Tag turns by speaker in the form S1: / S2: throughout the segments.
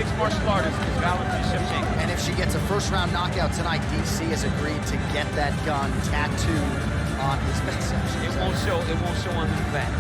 S1: mixed martial artist is Valentina Shevchenko.
S2: And if she gets a first-round knockout tonight, DC has agreed to get that gun tattooed on his midsection.
S1: It won't show on his back.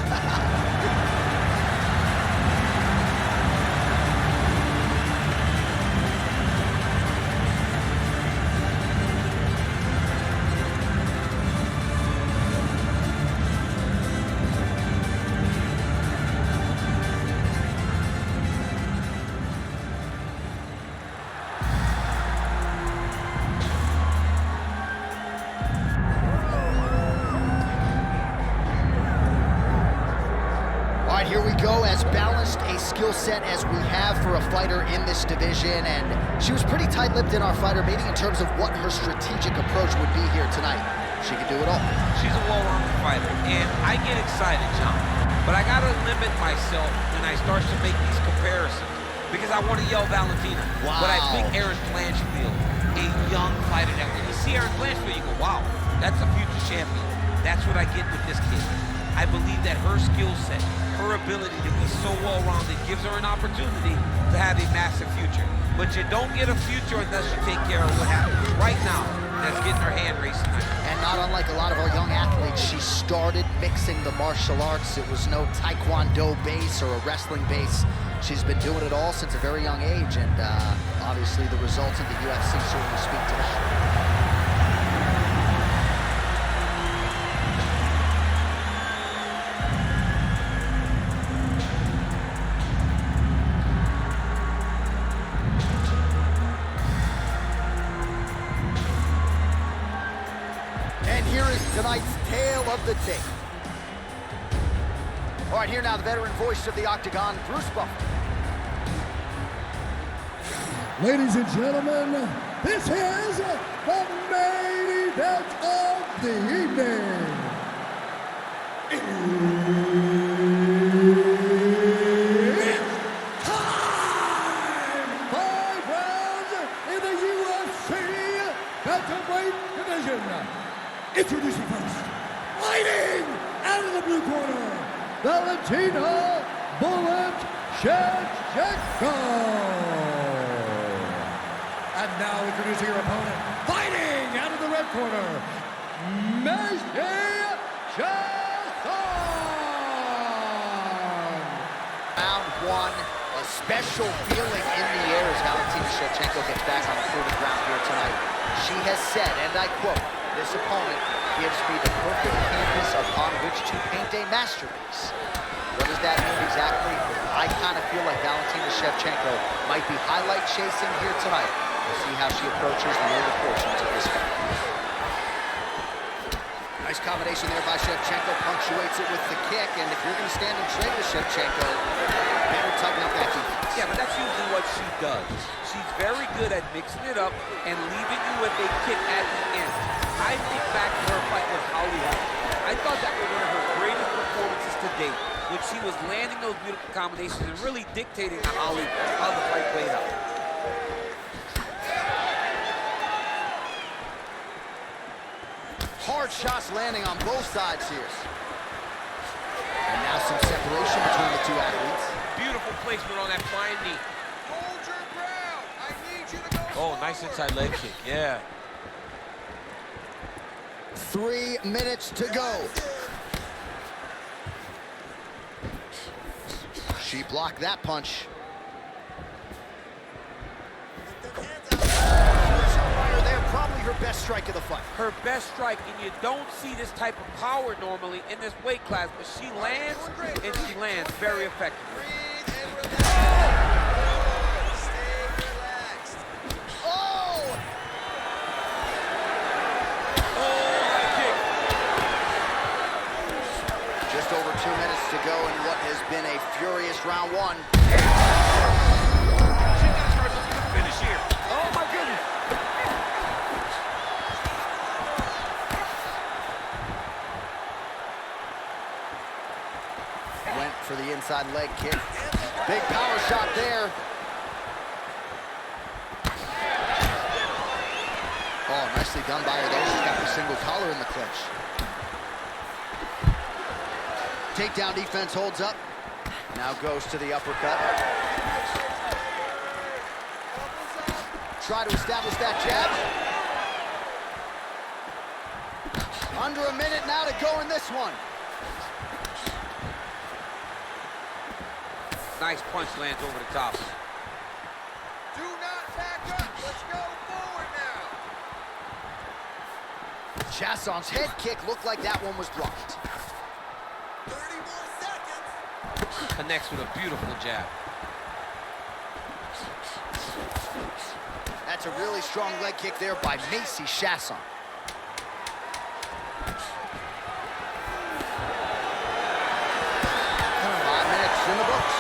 S2: Here we go, as balanced a skill set as we have for a fighter in this division, and she was pretty tight-lipped in our fighter meeting in terms of what her strategic approach would be here tonight. She can do it all. She's a well-rounded fighter, and I get excited, John, but I gotta limit myself when I start to make these comparisons, because I want to yell Valentina. Wow. But I think Erin Blanchfield, a young fighter, that when you see Erin Blanchfield, you go, wow, that's a future champion. That's what I get with this kid. I believe that her skill set, her ability to be so well-rounded gives her an opportunity to have a massive future. But you don't get a future unless you take care of what happens right now. That's getting her hand raised tonight. And not unlike a lot of our young athletes, she started mixing the martial arts. It was no Taekwondo base or a wrestling base. She's been doing it all since a very young age, and obviously the results in the UFC certainly speak to that. Tonight's tale of the tape. All right, here now the veteran voice of the Octagon, Bruce Buffer.
S3: Ladies and gentlemen, this is the main event of the evening. It's time! 5 rounds in the UFC Bantamweight division. Introducing first, fighting out of the blue corner, Valentina "Bullet" Shevchenko. And now introducing her opponent, fighting out of the red corner, Macy Chiasson.
S2: Round one, a special feeling in the air as Valentina Shevchenko gets back on the proven ground here tonight. She has said, and I quote, "This opponent gives me the perfect canvas upon which to paint a masterpiece." What does that mean exactly? I kind of feel like Valentina Shevchenko might be highlight chasing here tonight. We'll see how she approaches the later portions of this fight. Nice combination there by Shevchenko, punctuates it with the kick, and if you're going to stand and trade with Shevchenko, better tighten up that defense.
S1: Yeah, but that's usually what she does. She's very good at mixing it up and leaving you with a kick at the end. I think back to her fight with Holly Holm. I thought that was one of her greatest performances to date, when she was landing those beautiful combinations and really dictating to Holly how the fight played out.
S2: Hard shots landing on both sides here. And now some separation between the two athletes.
S1: Beautiful placement on that flying knee.
S4: Hold your ground. I need you to go.
S1: Oh, nice inside leg kick, yeah.
S2: 3 minutes to go. She blocked that punch. Probably her best strike of the fight.
S1: Her best strike, and you don't see this type of power normally in this weight class, but she lands, and she lands very effectively.
S2: Oh! Just over 2 minutes to go in what has been a furious round one.
S1: She got herself to the finish here. Oh my goodness.
S2: Went for the inside leg kick. Big power shot there. Oh, nicely done by her there. She's got the single collar in the clinch. Takedown defense holds up. Now goes to the uppercut. try to establish that jab. Under a minute now to go in this one.
S1: Nice punch lands over the top.
S4: Do not back up. Let's go forward now.
S2: Chiasson's head kick looked like that one was blocked.
S4: 30 more seconds.
S1: Connects with a beautiful jab.
S2: That's a really strong leg kick there by Macy Chiasson. 5 minutes in the books.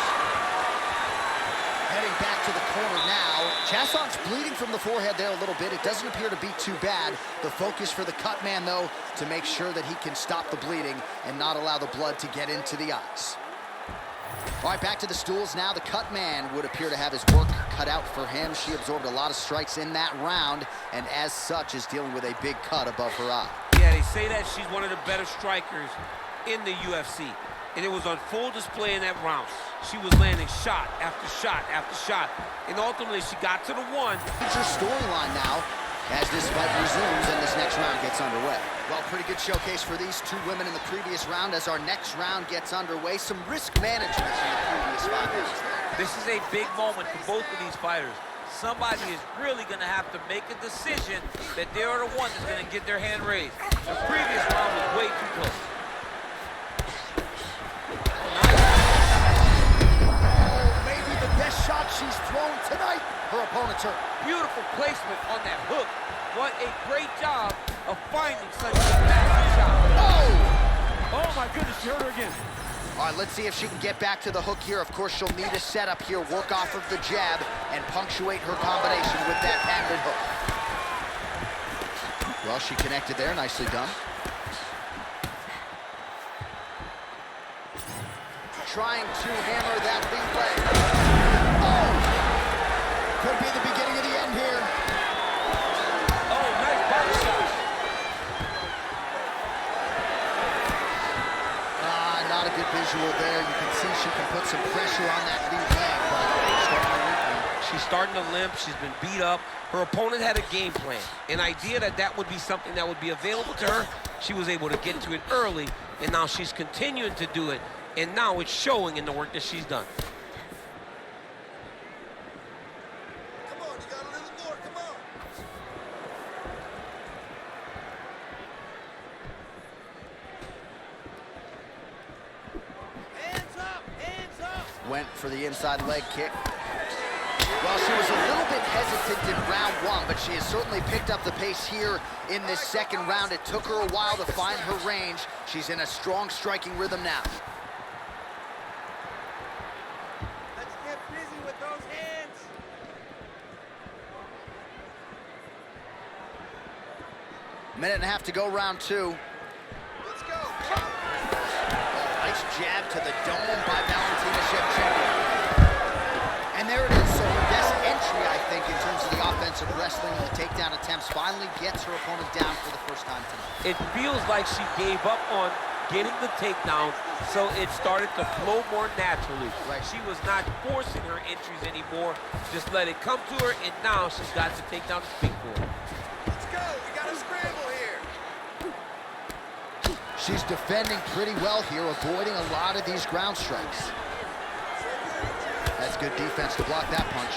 S2: Heading back to the corner now. Chiasson's bleeding from the forehead there a little bit. It doesn't appear to be too bad. The focus for the cut man, though, to make sure that he can stop the bleeding and not allow the blood to get into the eyes. All right, back to the stools now. The cut man would appear to have his work cut out for him. She absorbed a lot of strikes in that round, and as such is dealing with a big cut above her eye.
S1: Yeah, they say that she's one of the better strikers in the UFC, and it was on full display in that round. She was landing shot after shot after shot, and ultimately she got to the one.
S2: Major storyline now as this fight resumes and this next round gets underway. Well, pretty good showcase for these two women in the previous round. As our next round gets underway, some risk management in the previous 5 minutes.
S1: This is a big moment for both of these fighters. Somebody is really going to have to make a decision that they are the one that's going to get their hand raised. The previous round was way too close.
S2: Maybe the best shot she's thrown tonight. Her opponent's hurt.
S1: Beautiful placement on that hook. What a great job of finding such a massive shot.
S2: Oh!
S1: Oh my goodness, she hurt her again.
S2: All right, let's see if she can get back to the hook here. Of course, she'll need a setup here, work off of the jab, and punctuate her combination with that patented hook. Well, she connected there, nicely done. Trying to hammer that big leg. Oh! Could be the beginning of the end here.
S1: Oh, nice body shot.
S2: Not a good visual there. You can see she can put some pressure on that lead leg, but
S1: she's starting to limp. She's been beat up. Her opponent had a game plan, an idea that that would be something that would be available to her. She was able to get to it early, and now she's continuing to do it, and now it's showing in the work that she's done.
S4: Come on, you got a little more. Come on. Hands up! Hands up!
S2: went for the inside leg kick. Well, she was a little bit hesitant in round one, but she has certainly picked up the pace here in this second round. It took her a while to find her range. She's in a strong striking rhythm now.
S4: Let's get busy with those hands.
S2: Minute and a half to go, round two.
S4: Let's go.
S2: Oh, nice jab to the dome by Valentina Shevchenko. And there it is, so her best entry, I think, in terms of the offensive wrestling and the takedown attempts, finally gets her opponent down for the first time tonight.
S1: It feels like she gave up on getting the takedown, so it started to flow more naturally.
S2: Right.
S1: She was not forcing her entries anymore, just let it come to her, and now she's got the takedown to speak for.
S4: Let's go. We got a scramble here.
S2: She's defending pretty well here, avoiding a lot of these ground strikes. That's good defense to block that punch.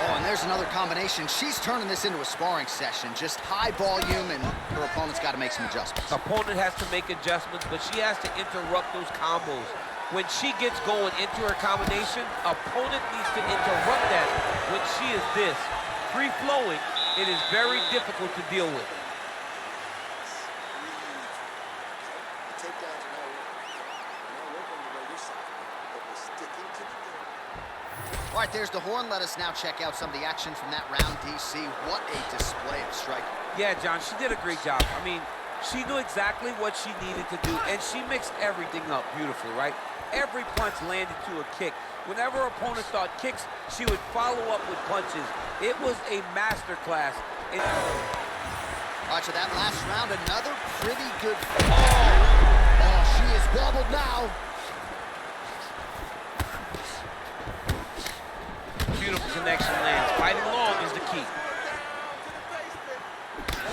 S2: Oh, and there's another combination. She's turning this into a sparring session. Just high volume, and her opponent's got to make some adjustments.
S1: Opponent has to make adjustments, but she has to interrupt those combos. When she gets going into her combination, opponent needs to interrupt that. When she is this free-flowing, it is very difficult to deal with.
S2: All right, there's the horn. Let us now check out some of the action from that round, DC. What a display of striking.
S1: Yeah, John, she did a great job. I mean, she knew exactly what she needed to do, and she mixed everything up beautifully, right? Every punch landed to a kick. Whenever her opponent thought kicks, she would follow up with punches. It was a masterclass.
S2: All right, so that last round, another pretty good... Oh, she is wobbled now.
S1: Beautiful connection lands. Fighting long is the key.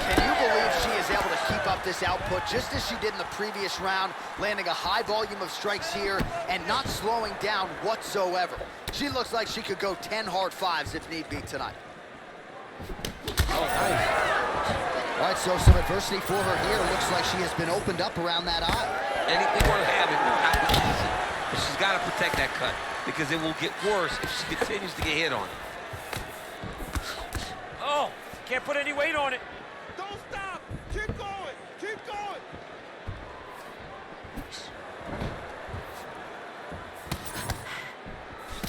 S2: Can you believe she is able to keep up this output just as she did in the previous round, landing a high volume of strikes here and not slowing down whatsoever? She looks like she could go 10 hard fives if need be tonight.
S1: Oh, nice.
S2: All right, so some adversity for her here. Looks like she has been opened up around that eye.
S1: Anything worth having will not be easy. But she's got to protect that cut because it will get worse if she continues to get hit on.
S5: Oh, can't put any weight on it.
S4: Don't stop. Keep going. Keep going.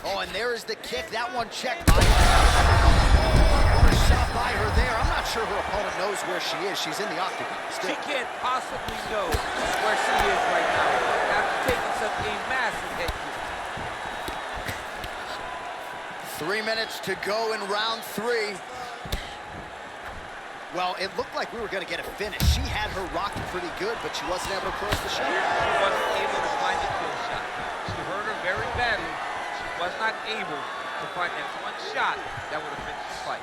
S2: Oh, and there is the kick. That one checked by her. What a shot by her there. I'm not sure her opponent knows where she is. She's in the octagon still.
S1: She can't possibly know where she is right now after taking such a massive hit.
S2: 3 minutes to go in round 3. Well, it looked like we were going to get a finish. She had her rocked pretty good, but she wasn't able to close the shot.
S1: She wasn't able to find the kill shot. She hurt her very badly. She was not able to find that one shot that would have finished the fight.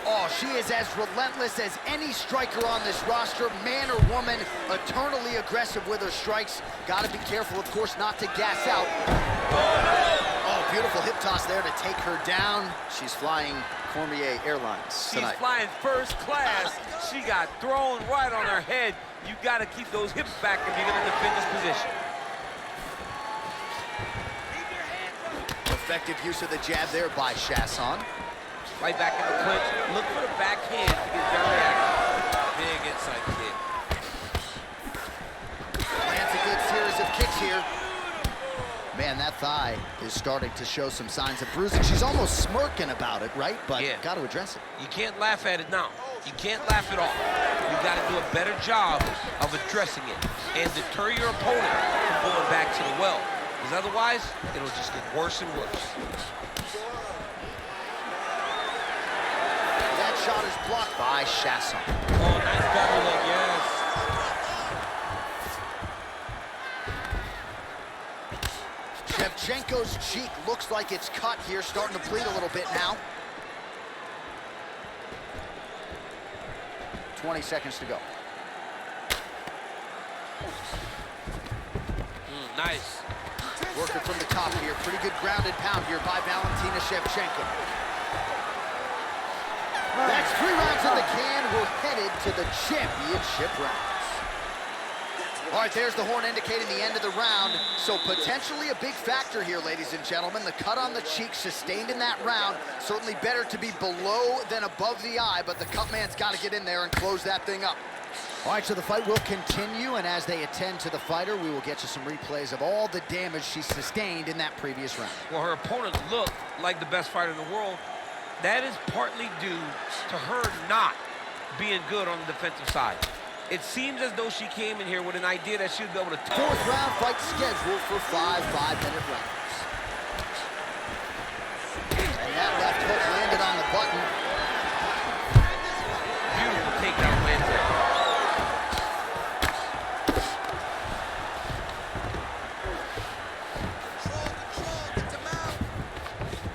S2: Oh, she is as relentless as any striker on this roster, man or woman, eternally aggressive with her strikes. Got to be careful, of course, not to gas out. Oh, beautiful hip toss there to take her down. She's flying Cormier Airlines tonight.
S1: She's flying first class. She got thrown right on her head. You got to keep those hips back if you're going to defend this position.
S2: Effective use of the jab there by Chiasson.
S1: Right back in the clinch. Look for the backhand to get very active. Big inside kick.
S2: Lands a good series of kicks here. Man, that thigh is starting to show some signs of bruising. She's almost smirking about it, right? But got to address it.
S1: You can't laugh at it now. You can't laugh it off. You got to do a better job of addressing it and deter your opponent from going back to the well. Because otherwise, it'll just get worse and worse.
S2: That shot is blocked by Chiasson.
S1: Oh, nice double leg, yes.
S2: Shevchenko's cheek looks like it's cut here, starting to bleed a little bit now. 20 seconds to go.
S1: Nice.
S2: Working from the top here. Pretty good grounded pound here by Valentina Shevchenko. That's 3 rounds in the can. We're headed to the championship rounds. All right, there's the horn indicating the end of the round. So potentially a big factor here, ladies and gentlemen. The cut on the cheek sustained in that round. Certainly better to be below than above the eye, but the cut man's got to get in there and close that thing up. All right, so the fight will continue, and as they attend to the fighter, we will get you some replays of all the damage she sustained in that previous round.
S1: Well, her opponent looked like the best fighter in the world. That is partly due to her not being good on the defensive side. It seems as though she came in here with an idea that she would be able to...
S2: 4th round fight scheduled for 5 5-minute rounds. And that left hook landed on the button.
S1: Beautiful takedown landed.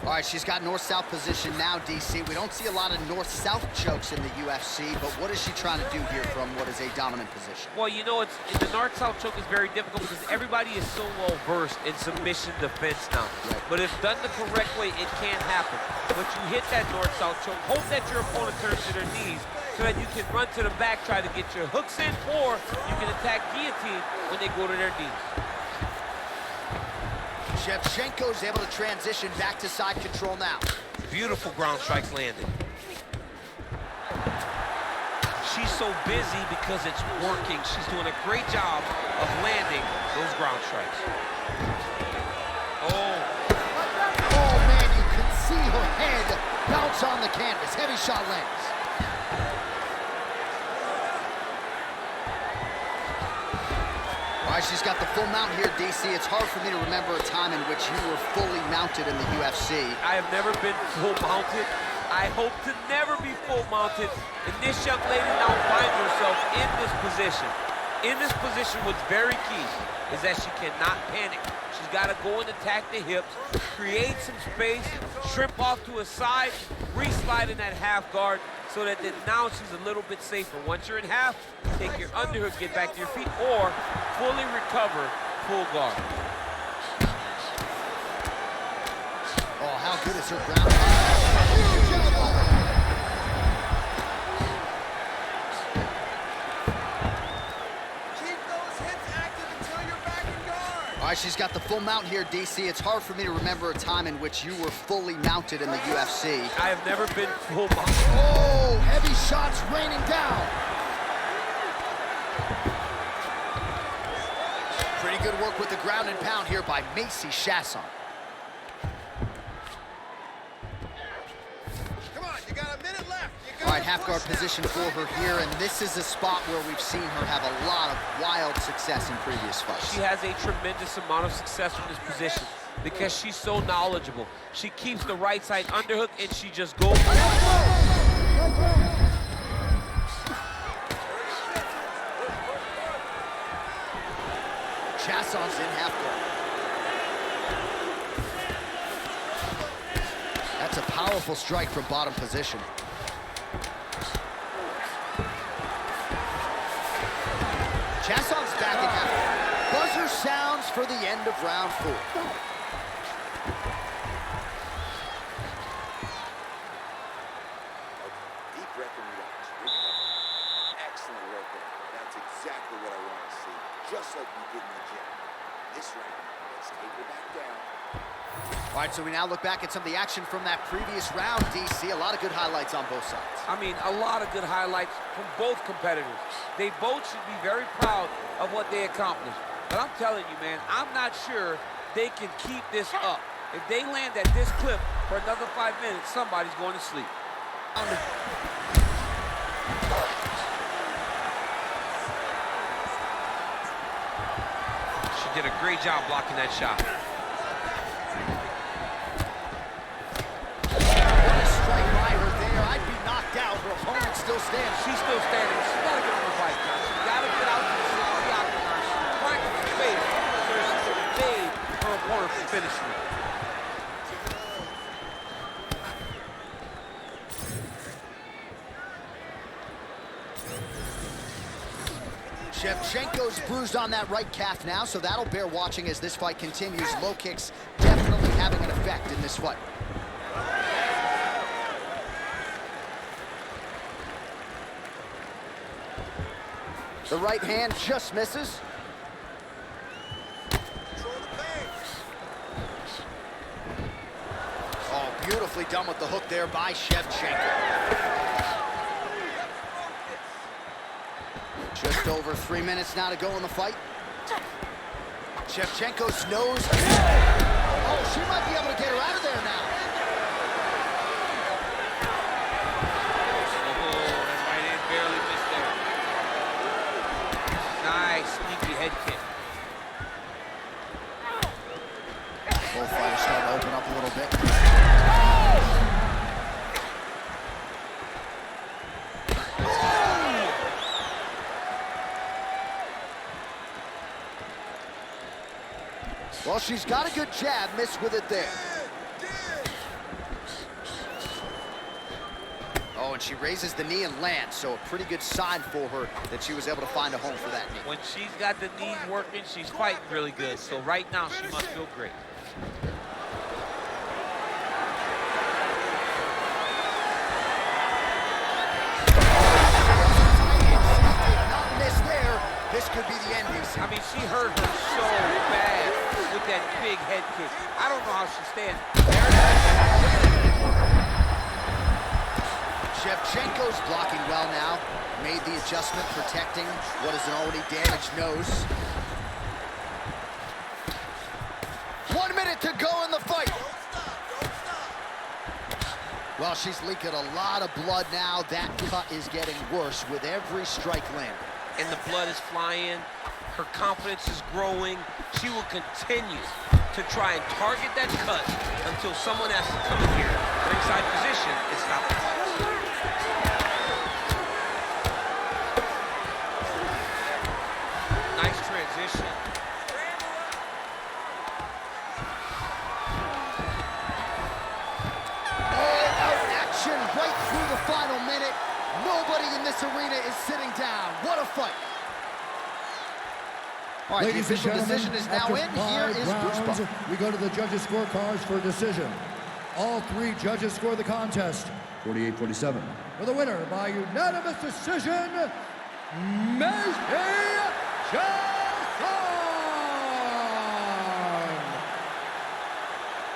S2: All right, she's got north-south position now, DC. We don't see a lot of north-south chokes in the UFC, but what is she trying to do here from what is a dominant position?
S1: Well, you know, the north-south choke is very difficult because everybody is so well-versed in submission defense now.
S2: Right.
S1: But if done the correct way, it can happen. But you hit that north-south choke, hope that your opponent turns to their knees so that you can run to the back, try to get your hooks in, or you can attack guillotine when they go to their knees.
S2: Shevchenko's able to transition back to side control now.
S1: Beautiful ground strikes landed. She's so busy because it's working. She's doing a great job of landing those ground strikes. Oh.
S2: Oh, man, you can see her head bounce on the canvas. Heavy shot lands. All right, she's got the full mount here, DC. It's hard for me to remember a time in which you were fully mounted in the UFC.
S1: I have never been full mounted. I hope to never be full mounted. And this young lady now finds herself in this position. In this position, what's very key is that she cannot panic. She's got to go and attack the hips, create some space, shrimp off to a side, re-slide in that half guard so that then now she's a little bit safer. Once you're in half, take your underhook, get back to your feet, or fully recover, full guard.
S2: Oh, how good is her ground? All right, she's got the full mount here, DC. It's hard for me to remember a time in which you were fully mounted in the UFC.
S1: I have never been full mount.
S2: Oh, heavy shots raining down. Pretty good work with the ground and pound here by Macy Chiasson. All right, half guard position for her here, and this is a spot where we've seen her have a lot of wild success in previous fights.
S1: She has a tremendous amount of success from this position because she's so knowledgeable. She keeps the right side underhook, and she just goes.
S2: Chiasson's in half guard. That's a powerful strike from bottom position. Chiasson's back in half guard. Buzzer sounds for the end of round 4.
S4: Deep breath and relax. Excellent work there. That's exactly what I want to see. Just like we did in the gym. This round, let's take her back down.
S2: All right, so we now look back at some of the action from that previous round, DC. A lot of good highlights on both sides.
S1: I mean, a lot of good highlights from both competitors. They both should be very proud of what they accomplished. But I'm telling you, man, I'm not sure they can keep this up. If they land at this clip for another 5 minutes, somebody's going to sleep. She did a great job blocking that shot.
S2: Her opponent still stands.
S1: She's still standing. She's got to get on the fight now. She's got to get out to the center of the octagon. She's trying to space so she can evade her opponent from finishing it.
S2: Shevchenko's bruised on that right calf now, so that'll bear watching as this fight continues. Low kicks definitely having an effect in this fight. The right hand just misses. Oh, beautifully done with the hook there by Shevchenko. Just over 3 minutes now to go in the fight. Shevchenko's nose. Oh, she might be able to get her out of there now.
S1: Sneaky head kick.
S2: Both fighters starting to open up a little bit. Well, she's got a good jab, missed with it there. Oh, and she raises the knee and lands, so a pretty good sign for her that she was able to find a home for that knee.
S1: When she's got the knees working, she's fighting really good. So right now, she must feel great.
S2: Not miss there. This could be the end, DC.
S1: I mean, she hurt her so bad with that big head kick. I don't know how she stands.
S2: Shevchenko's blocking well now. Made the adjustment, protecting what is an already damaged nose. 1 minute to go in the fight. Well, she's leaking a lot of blood now. That cut is getting worse with every strike landed.
S1: And the blood is flying. Her confidence is growing. She will continue to try and target that cut until someone has to come in here. Ringside position and stop it. Nice transition.
S2: fight. All right,
S3: Ladies
S2: the
S3: and
S2: official
S3: gentlemen,
S2: decision is now
S3: after
S2: in. Here
S3: 5
S2: is
S3: rounds,
S2: Bruce.
S3: we go to the judges' scorecards for a decision. All 3 judges score the contest 48-47. For the winner by unanimous decision, Macy Chiasson!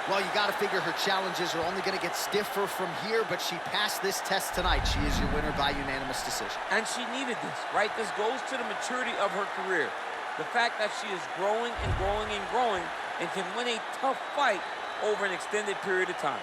S2: Well, you got to figure her challenges are only going to get stiffer from here, but she passed this test tonight. She is your winner by unanimous decision.
S1: And she needed this, right? This goes to the maturity of her career. The fact that she is growing and growing and growing and can win a tough fight over an extended period of time.